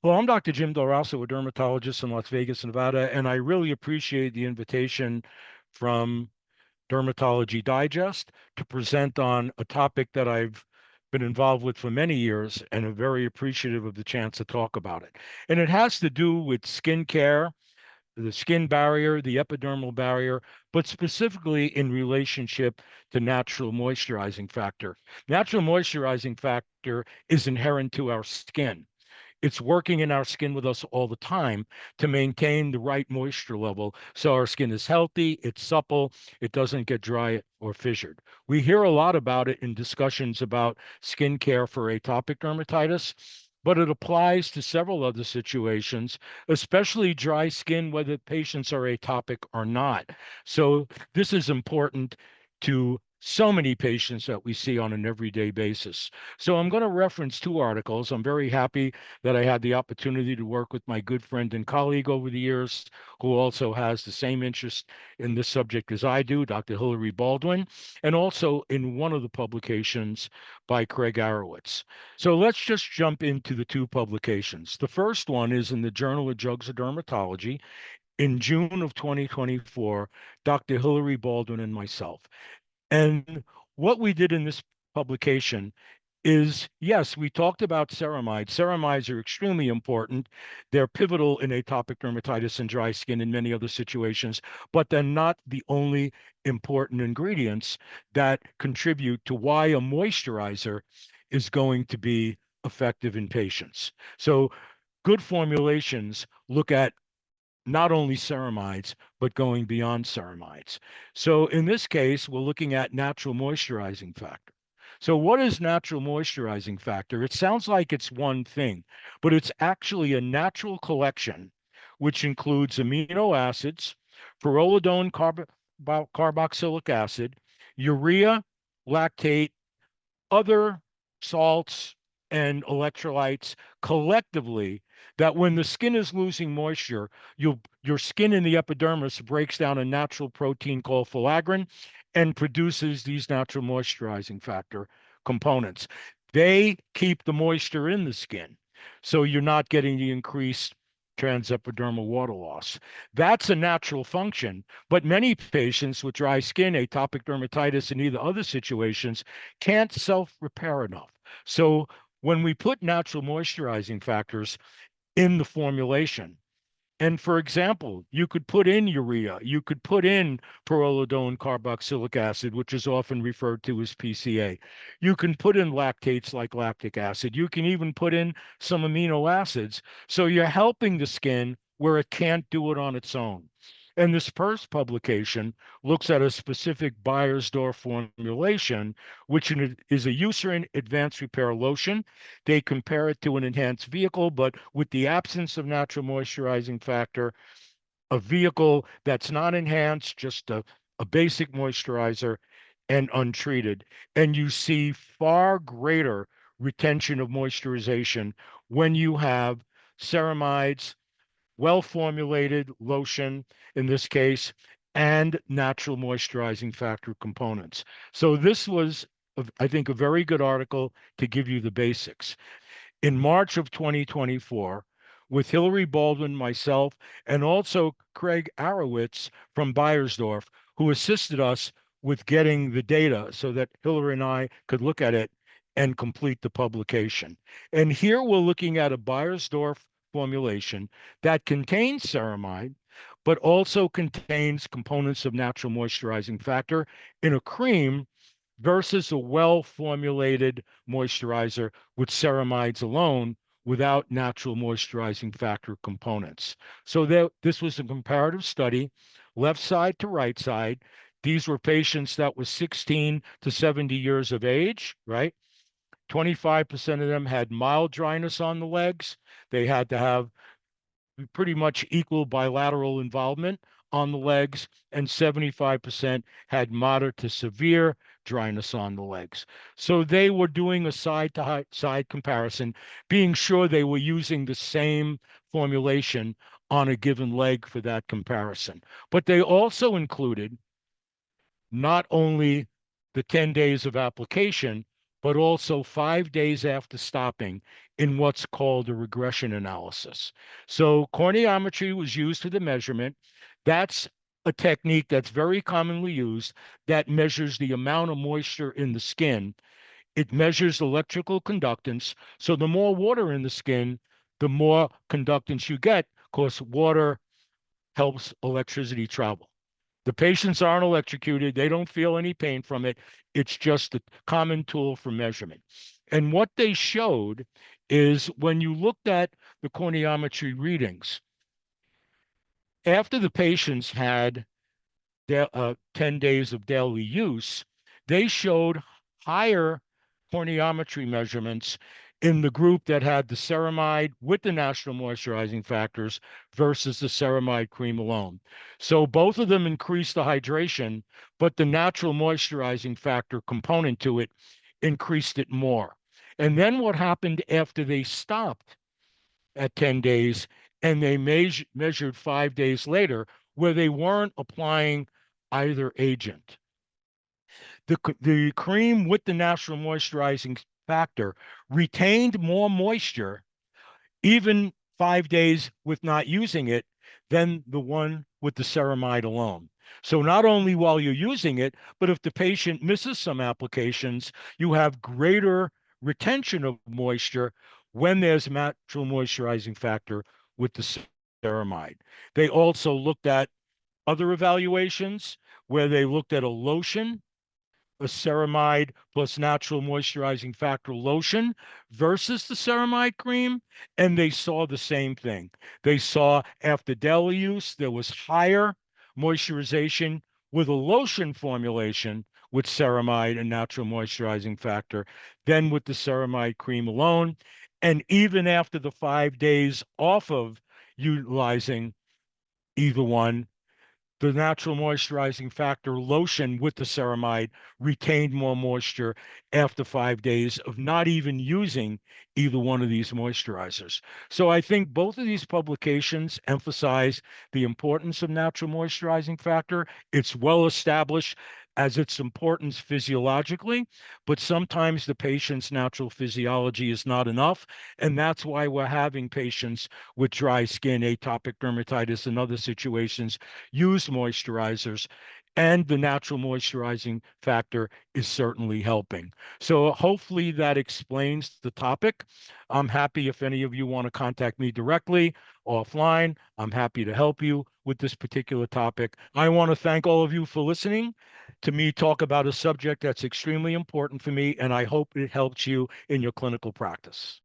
Well, I'm Dr. Jim Del Rosso, a dermatologist in Las Vegas, Nevada, and I really appreciate the invitation from Dermatology Digest to present on a topic that I've been involved with for many years and am very appreciative of the chance to talk about it. And it has to do with skin care, the skin barrier, the epidermal barrier, but specifically in relationship to natural moisturizing factor. Natural moisturizing factor is inherent to our skin. It's working in our skin with us all the time to maintain the right moisture level so our skin is healthy, it's supple, it doesn't get dry or fissured. We hear a lot about it in discussions about skin care for atopic dermatitis, but it applies to several other situations, especially dry skin, whether patients are atopic or not. So this is important to so many patients that we see on an everyday basis. So I'm going to reference two articles. I'm very happy that I had the opportunity to work with my good friend and colleague over the years, who also has the same interest in this subject as I do, Dr. Hilary Baldwin, and also in one of the publications by Craig Arowitz. So let's just jump into the two publications. The first one is in the Journal of Drugs of Dermatology in June of 2024, Dr. Hilary Baldwin and myself. And what we did in this publication is, yes, we talked about ceramides. Ceramides are extremely important. They're pivotal in atopic dermatitis and dry skin and many other situations, but they're not the only important ingredients that contribute to why a moisturizer is going to be effective in patients. So good formulations look at not only ceramides, but going beyond ceramides. So in this case, we're looking at natural moisturizing factor. So what is natural moisturizing factor? It sounds like it's one thing, but it's actually a natural collection, which includes amino acids, pyrrolidone carboxylic acid, urea, lactate, other salts and electrolytes collectively, that when the skin is losing moisture, your skin in the epidermis breaks down a natural protein called filaggrin and produces these natural moisturizing factor components. They keep the moisture in the skin, so you're not getting the increased transepidermal water loss. That's a natural function, but many patients with dry skin, atopic dermatitis, and either other situations can't self-repair enough. So when we put natural moisturizing factors in the formulation, and for example, you could put in urea, you could put in pyrrolidone carboxylic acid, which is often referred to as PCA. You can put in lactates like lactic acid. You can even put in some amino acids. So you're helping the skin where it can't do it on its own. And this first publication looks at a specific Beiersdorf formulation, which is a Eucerin advanced repair lotion. They compare it to an enhanced vehicle, but with the absence of natural moisturizing factor, a vehicle that's not enhanced, just a basic moisturizer and untreated. And you see far greater retention of moisturization when you have ceramides, well formulated lotion in this case, and natural moisturizing factor components. So this was, I think, a very good article to give you the basics. In March of 2024, with Hilary Baldwin, myself, and also Craig Arowitz from Beiersdorf, who assisted us with getting the data so that Hilary and I could look at it and complete the publication. And here we're looking at a Beiersdorf formulation that contains ceramide, but also contains components of natural moisturizing factor in a cream versus a well-formulated moisturizer with ceramides alone without natural moisturizing factor components. So this was a comparative study, left side to right side. These were patients that were 16 to 70 years of age, right? 25% of them had mild dryness on the legs. They had to have pretty much equal bilateral involvement on the legs, and 75% had moderate to severe dryness on the legs. So they were doing a side to side comparison, being sure they were using the same formulation on a given leg for that comparison. But they also included not only the 10 days of application, but also 5 days after stopping in what's called a regression analysis. So corneometry was used for the measurement. That's a technique that's very commonly used that measures the amount of moisture in the skin. It measures electrical conductance. So the more water in the skin, the more conductance you get, because water helps electricity travel. The patients aren't electrocuted. They don't feel any pain from it. It's just a common tool for measurement. And what they showed is when you looked at the corneometry readings, after the patients had 10 days of daily use, they showed higher corneometry measurements in the group that had the ceramide with the natural moisturizing factors versus the ceramide cream alone. So both of them increased the hydration, but the natural moisturizing factor component to it increased it more. And then what happened after they stopped at 10 days and they measured 5 days later where they weren't applying either agent. The cream with the natural moisturizing factor retained more moisture even 5 days with not using it than the one with the ceramide alone. So not only while you're using it, but if the patient misses some applications, you have greater retention of moisture when there's natural moisturizing factor with the ceramide. They also looked at other evaluations where they looked at a lotion, a ceramide plus natural moisturizing factor lotion versus the ceramide cream, and they saw the same thing. They saw after daily use, there was higher moisturization with a lotion formulation with ceramide and natural moisturizing factor than with the ceramide cream alone. And even after the 5 days off of utilizing either one, the natural moisturizing factor lotion with the ceramide retained more moisture after 5 days of not even using either one of these moisturizers. So I think both of these publications emphasize the importance of natural moisturizing factor. It's well established as its importance physiologically, but sometimes the patient's natural physiology is not enough. And that's why we're having patients with dry skin, atopic dermatitis, and other situations use moisturizers, and the natural moisturizing factor is certainly helping. So hopefully that explains the topic. I'm happy if any of you want to contact me directly offline. I'm happy to help you with this particular topic. I want to thank all of you for listening to me talk about a subject that's extremely important for me, and I hope it helps you in your clinical practice.